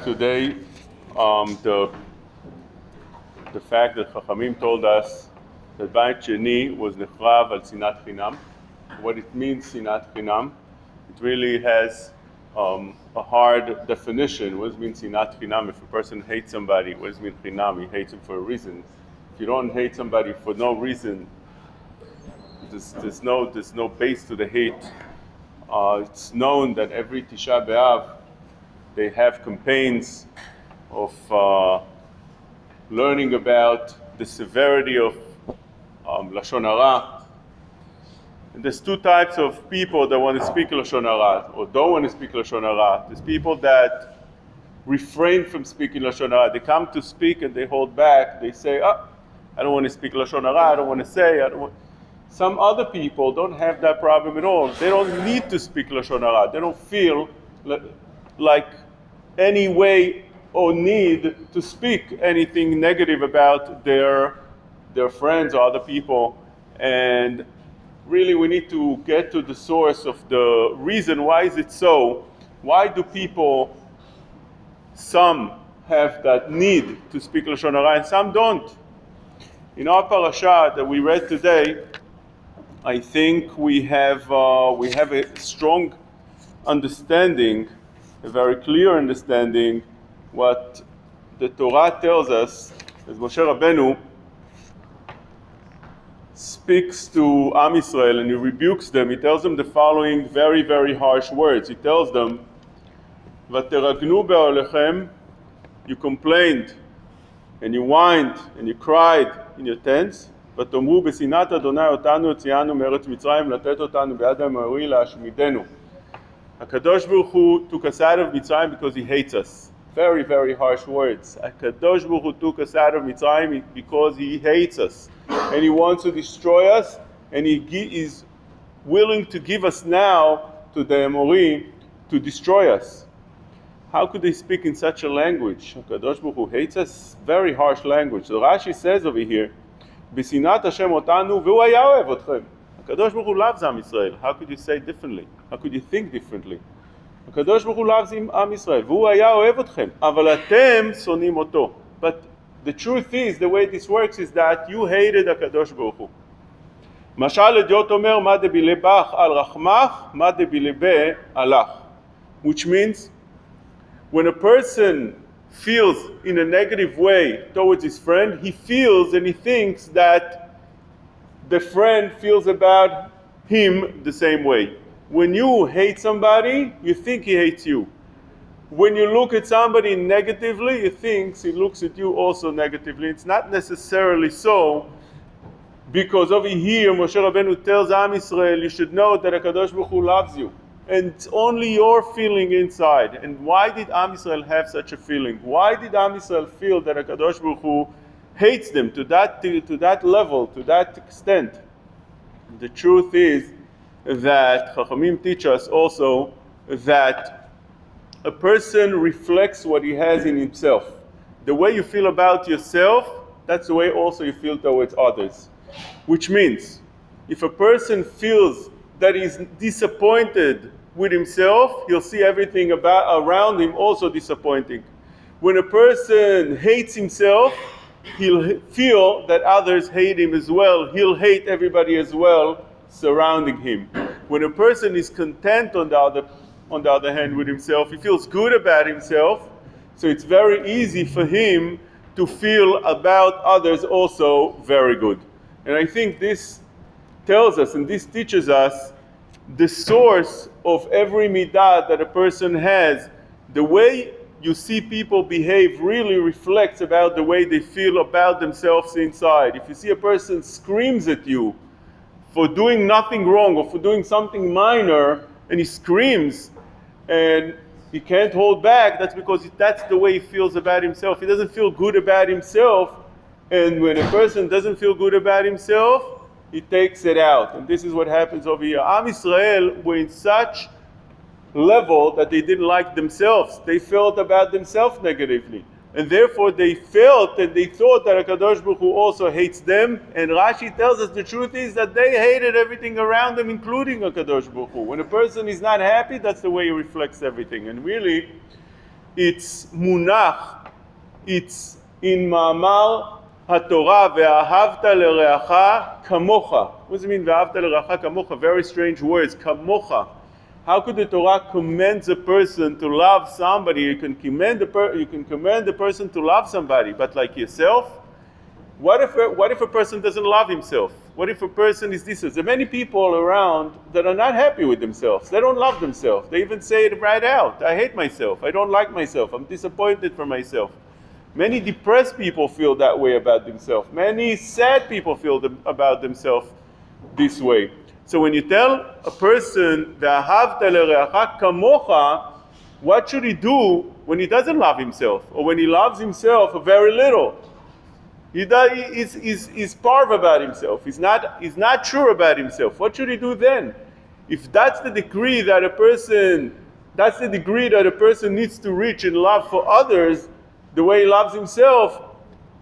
Today, the fact that Chachamim told us that Beit Sheni was nechrav al sinat chinam. What it means, sinat chinam, it really has a hard definition. What does it mean, sinat chinam? If a person hates somebody, what does it mean, chinam? He hates him for a reason. If you don't hate somebody for no reason, there's no base to the hate. It's known that every Tisha B'Av, they have campaigns of learning about the severity of Lashon Hara. And there's two types of people that want to speak Lashon Hara or don't want to speak Lashon Hara. There's people that refrain from speaking Lashon Hara. They come to speak and they hold back. They say, I don't want to speak Lashon Hara. I don't want to say. Some other people don't have that problem at all. They don't need to speak Lashon Hara. They don't feel like any way or need to speak anything negative about their friends or other people. And really we need to get to the source of the reason. Why is it so? Why do people, some have that need to speak Lashon Hara and some don't? In our parasha that we read today, I think we have a strong understanding, a very clear understanding, what the Torah tells us, as Moshe Rabbeinu speaks to Am Yisrael and he rebukes them. He tells them the following very, very harsh words. He tells them, "V'teragnu be'olechem," you complained and you whined and you cried in your tents. "V'tomru b'sinat Adonai otanu hotzianu me'eretz Mitzrayim latet otanu b'yad ha'amori la'ashmidenu." HaKadosh Baruch Hu took us out of Mitzrayim because He hates us. Very, very harsh words. HaKadosh Baruch Hu took us out of Mitzrayim because He hates us. And He wants to destroy us, and He is willing to give us now to the Amori to destroy us. How could they speak in such a language? HaKadosh Baruch Hu hates us. Very harsh language. So Rashi says over here, "B'sinat Hashem otanu v'hu haya ohev otchem." HaKadosh Baruch Hu loves Am Yisrael. How could you say differently? How could you think differently? HaKadosh Baruch Hu loves Am Yisrael. V'hu haya ohev otchem. Aval atem sonim oto. But the truth is, the way this works is that you hated HaKadosh Baruch Hu. Mashal Ediot omer, ma debilebach al rachmach, ma debilebe alach. Which means, when a person feels in a negative way towards his friend, he feels and he thinks that the friend feels about him the same way. When you hate somebody, you think he hates you. When you look at somebody negatively, you think he looks at you also negatively. It's not necessarily so, because over here Moshe Rabbeinu tells Am Yisrael, you should know that HaKadosh Baruch Hu loves you. And it's only your feeling inside. And why did Am Yisrael have such a feeling? Why did Am Yisrael feel that HaKadosh Baruch Hu hates them to that level, to that extent? The truth is that Chachamim teach us also that a person reflects what he has in himself. The way you feel about yourself, that's the way also you feel towards others. Which means, if a person feels that he's disappointed with himself, he'll see everything around him also disappointing. When a person hates himself, he'll feel that others hate him as well. He'll hate everybody as well surrounding him. When a person is content on the other hand with himself, he feels good about himself, so it's very easy for him to feel about others also very good. And I think this tells us and this teaches us the source of every midah that a person has. The way you see people behave really reflects about the way they feel about themselves inside. If you see a person screams at you for doing nothing wrong or for doing something minor, and he screams and he can't hold back, that's because that's the way he feels about himself. He doesn't feel good about himself, and when a person doesn't feel good about himself, he takes it out. And this is what happens over here. Am Yisrael were in such level that they didn't like themselves. They felt about themselves negatively. And therefore they felt and they thought that HaKadosh Baruch Hu also hates them. And Rashi tells us the truth is that they hated everything around them, including HaKadosh Baruch Hu. When a person is not happy, that's the way he reflects everything. And really, it's munach, it's in ma'amar HaTorah, ve'ahavta l'reacha kamocha. What does it mean, ve'ahavta l'reacha kamocha? Very strange words, kamocha. How could the Torah commend a person to love somebody? You can command the person to love somebody, but like yourself? What if a person doesn't love himself? What if a person is this? There are many people around that are not happy with themselves. They don't love themselves. They even say it right out. I hate myself. I don't like myself. I'm disappointed for myself. Many depressed people feel that way about themselves. Many sad people feel about themselves this way. So when you tell a person, ve'ahavta l'reacha kamocha, what should he do when he doesn't love himself? Or when he loves himself very little? He's parv about himself. He's not sure about himself. What should he do then? If that's the degree that a person needs to reach in love for others, the way he loves himself,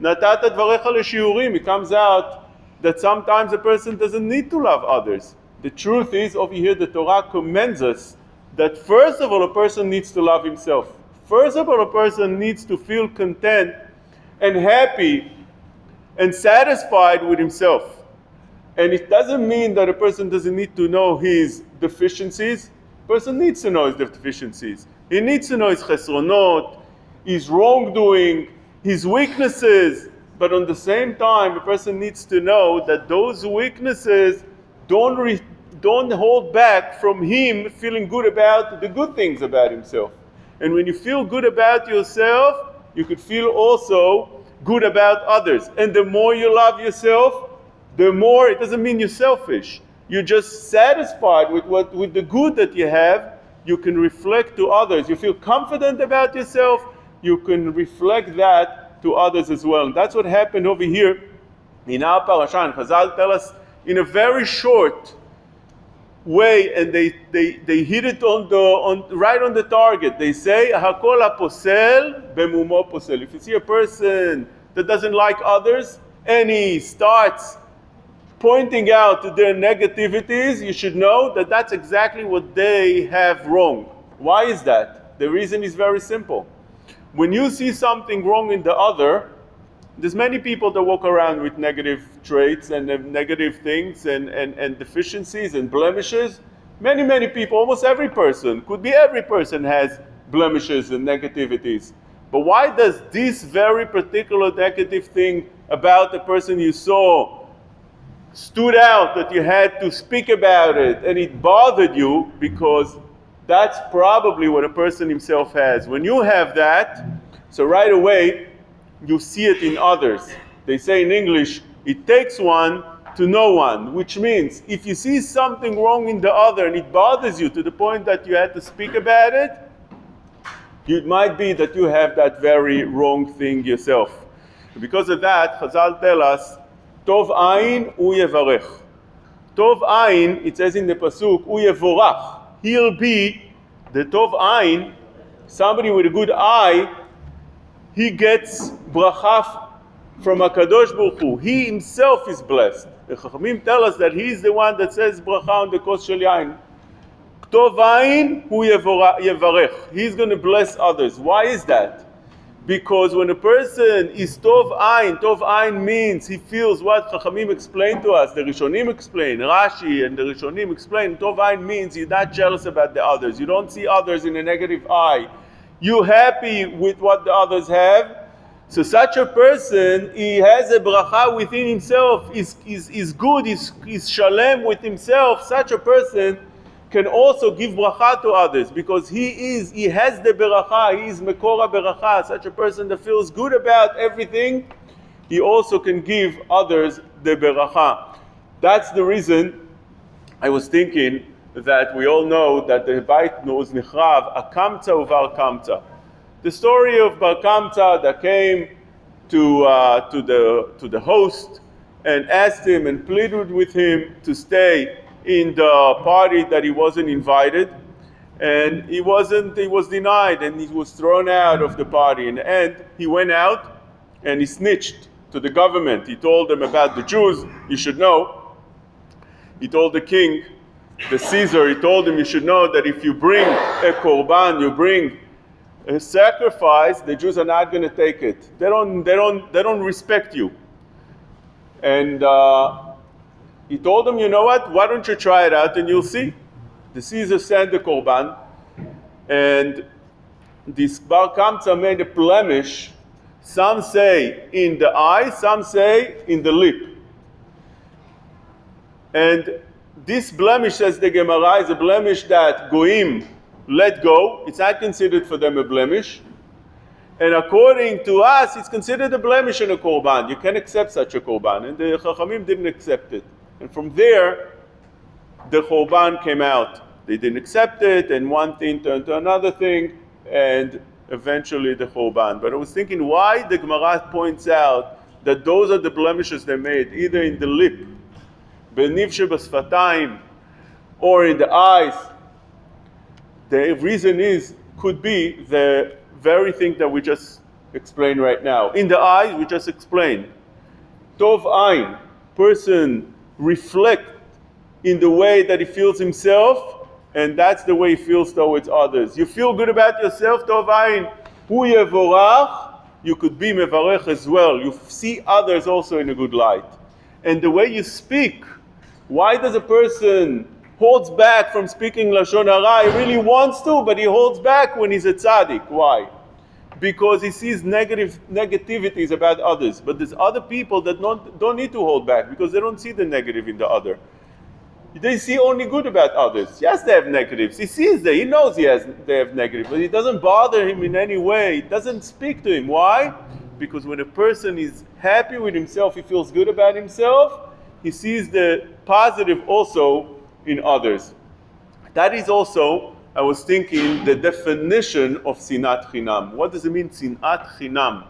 natata dvarecha leshiurim, it comes out that sometimes a person doesn't need to love others. The truth is, over here the Torah commends us that first of all a person needs to love himself. First of all a person needs to feel content and happy and satisfied with himself. And it doesn't mean that a person doesn't need to know his deficiencies. A person needs to know his deficiencies. He needs to know his chesronot, his wrongdoing, his weaknesses. But on the same time, a person needs to know that those weaknesses don't hold back from him feeling good about the good things about himself. And when you feel good about yourself, you could feel also good about others. And the more you love yourself, the more, it doesn't mean you're selfish. You're just satisfied with the good that you have. You can reflect to others. You feel confident about yourself, you can reflect that to others as well. And that's what happened over here in our parasha. And Chazal tell us in a very short way, and they hit it right on the target. They say, Hakol haposel bemumo posel. If you see a person that doesn't like others, and he starts pointing out to their negativities, you should know that that's exactly what they have wrong. Why is that? The reason is very simple. When you see something wrong in the other, there's many people that walk around with negative traits and negative things and deficiencies and blemishes. Many people, almost every person, could be every person has blemishes and negativities. But why does this very particular negative thing about the person you saw stood out that you had to speak about it and it bothered you? Because that's probably what a person himself has. When you have that, so right away, you see it in others. They say in English, it takes one to know one, which means if you see something wrong in the other and it bothers you to the point that you had to speak about it, it might be that you have that very wrong thing yourself. Because of that, Chazal tell us, Tov ayin u yevarech. Tov ayin, it says in the pasuk, u yevorach. He'll be the Tov ayin, somebody with a good eye. He gets bracha from HaKadosh Baruch Hu. He himself is blessed. The Chachamim tell us that he's the one that says bracha on the kos shel yain. Tov ayin hu yevarech. He's going to bless others. Why is that? Because when a person is tov ayin means he feels what Chachamim explained to us, the Rishonim explain, Rashi and the Rishonim explain, tov ayin means you're not jealous about the others. You don't see others in a negative eye. You're happy with what the others have. So such a person, he has a bracha within himself, is good, is shalem with himself. Such a person can also give bracha to others because he has the bracha, he is mekora bracha. Such a person that feels good about everything, he also can give others the bracha. That's the reason I was thinking that we all know that the Beit was nichrav, a kamta uvar kamta. The story of Bar Kamta that came to the host and asked him and pleaded with him to stay in the party that he wasn't invited, and he was denied and he was thrown out of the party. In the end, he went out and he snitched to the government. He told them about the Jews. You should know. He told the king, the Caesar, he told him, you should know that if you bring a korban, you bring a sacrifice, the Jews are not going to take it. They don't respect you. And he told them, you know what? Why don't you try it out and you'll see. The Caesar sent the korban, and this Bar Kamsa made a blemish. Some say in the eye, some say in the lip. And this blemish, says the Gemara, is a blemish that Goim let go. It's not considered for them a blemish. And according to us, it's considered a blemish in a korban. You can't accept such a korban. And the Chachamim didn't accept it. And from there, the korban came out. They didn't accept it, and one thing turned to another thing, and eventually the korban. But I was thinking, why the Gemara points out that those are the blemishes they made, either in the lip, beniv shebasfatayim, or in the eyes. The reason could be the very thing that we just explained right now. In the eyes, we just explained. Tov ayin, person reflect in the way that he feels himself, and that's the way he feels towards others. You feel good about yourself, Tov ayin, hu yevorach, you could be mevarech as well. You see others also in a good light. And the way you speak, why does a person holds back from speaking Lashon Hara? He really wants to, but he holds back when he's a tzaddik. Why? Because he sees negativities about others. But there's other people that don't need to hold back because they don't see the negative in the other. They see only good about others. Yes, they have negatives. He sees that. He knows they have negatives, but it doesn't bother him in any way. It doesn't speak to him. Why? Because when a person is happy with himself, he feels good about himself, he sees the positive also in others. That is also, I was thinking, the definition of sinat chinam. What does it mean, sinat chinam?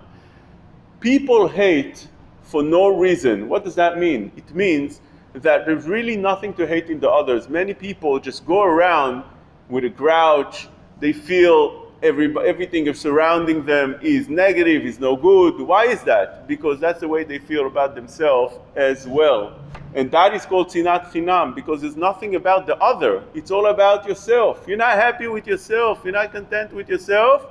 People hate for no reason. What does that mean? It means that there's really nothing to hate in the others. Many people just go around with a grouch. They feel everything surrounding them is negative, is no good. Why is that? Because that's the way they feel about themselves as well. And that is called sinat chinam, because there's nothing about the other. It's all about yourself. You're not happy with yourself. You're not content with yourself.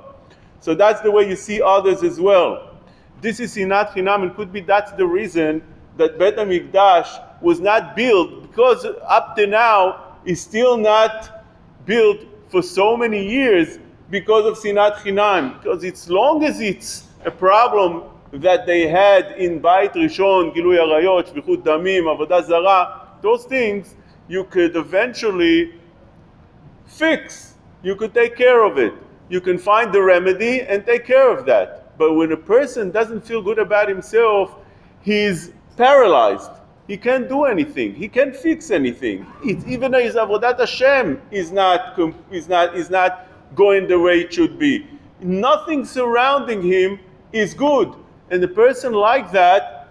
So that's the way you see others as well. This is sinat chinam, and could be that's the reason that Beit HaMikdash was not built, because up to now is still not built for so many years because of sinat chinam. Because as long as it's a problem that they had in Beit Rishon, Gilui Arayot, Shvichut Damim, Avodah Zarah, those things you could eventually fix. You could take care of it. You can find the remedy and take care of that. But when a person doesn't feel good about himself, he's paralyzed. He can't do anything. He can't fix anything. Even his Avodat Hashem is not going the way it should be. Nothing surrounding him is good. And the person like that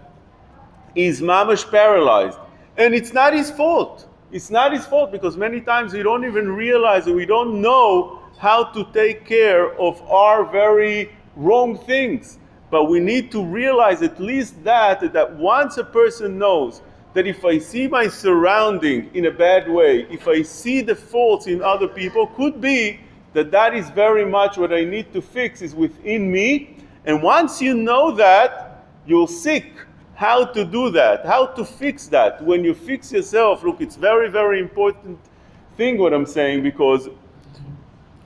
is mamash paralyzed. And it's not his fault. It's not his fault, because many times we don't even realize, or we don't know how to take care of our very wrong things. But we need to realize at least that once a person knows that if I see my surrounding in a bad way, if I see the faults in other people, could be that is very much what I need to fix is within me. And once you know that, you'll seek how to do that, how to fix that. When you fix yourself, look, it's very, very important thing what I'm saying, because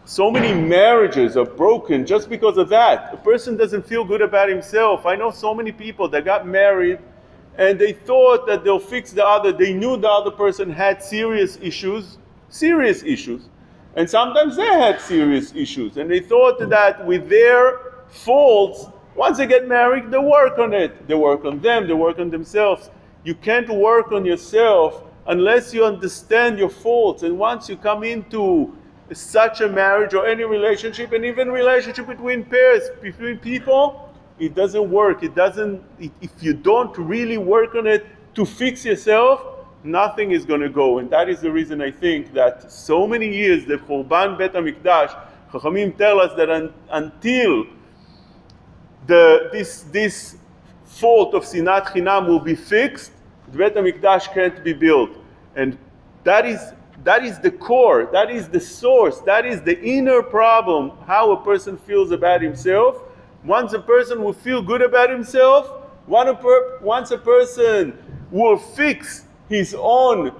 so many marriages are broken just because of that. A person doesn't feel good about himself. I know so many people that got married and they thought that they'll fix the other. They knew the other person had serious issues. And sometimes they had serious issues. And they thought that with their faults, once they get married, they work on it. They work on them, they work on themselves. You can't work on yourself unless you understand your faults. And once you come into such a marriage or any relationship, and even relationship between pairs, between people, it doesn't work. If you don't really work on it to fix yourself, nothing is going to go. And that is the reason I think that so many years, the Churban Beit HaMikdash, Chachamim tell us that until this fault of sinat chinam will be fixed, the Beit HaMikdash can't be built. And that is That is the core, that is the source, that is the inner problem, how a person feels about himself. Once a person will feel good about himself, once a person will fix his own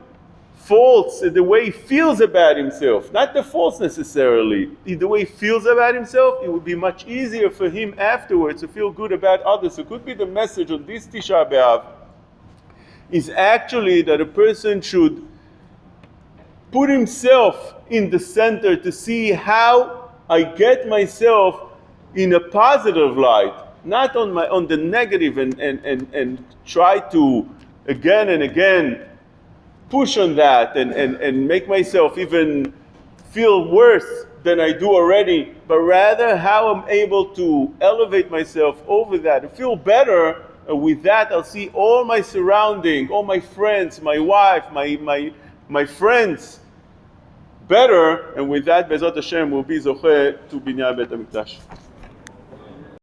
faults, the way he feels about himself, not the faults necessarily, the way he feels about himself, it would be much easier for him afterwards to feel good about others. So it could be the message on this Tisha B'Av is actually that a person should put himself in the center to see how I get myself in a positive light, not on the negative, and try to again and again push on that and make myself even feel worse than I do already, but rather how I'm able to elevate myself over that and feel better. With that, I'll see all my surrounding, all my friends, my wife, my friends better, and with that, Bezrat Hashem, will be zocheh to binyan Beit HaMikdash.